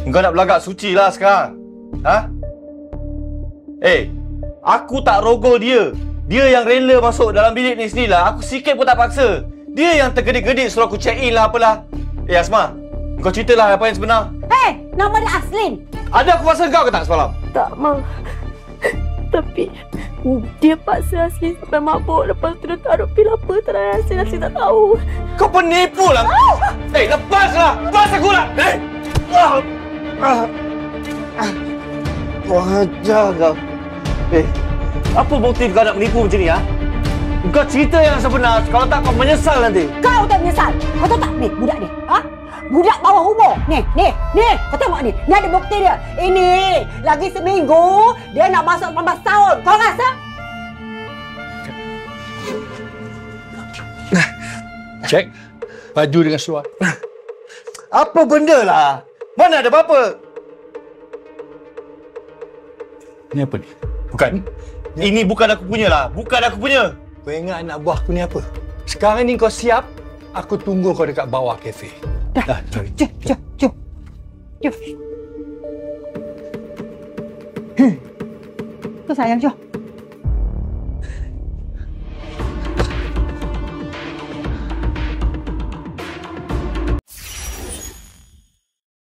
Kau nak belagak suci lah sekarang. Ha? Aku tak rogol dia. Dia yang rela masuk dalam bilik ni sendirilah. Aku sikit pun tak paksa. Dia yang tergedik-gedik suruh aku check in lah apalah. Asma, kau ceritalah apa yang sebenar. Nama dia Aslin. Ada aku paksa kau ke tak semalam? Tak, Mak. Tapi dia paksa Aslin sampai mabuk. Lepas tu dia taruh pil apa terhadap Aslin. Aslin tak tahu. Kau penipu lah. Lepaslah. Lepas aku lah. Wajar kau. Apa bukti kau nak menipu macam ni, ha? Kau cerita yang sebenar. Kalau tak, kau menyesal nanti. Kau tak menyesal. Kau tahu tak ni budak ni? Ha? Budak bawah umur. Ni. Kau tengok ni. Ni ada bukti dia. Ini lagi seminggu dia nak masuk 18 tahun. Kau rasa? Cek baju dengan seluar. Apa benda lah? Mana ada apa-apa? Ni apa ni? Bukan. Ini bukan aku punya lah. Bukan aku punya. Kau ingat anak buahku ni apa? Sekarang ni kau siap, aku tunggu kau dekat bawah kafe. Dah, Jom. Tu sayang, jom.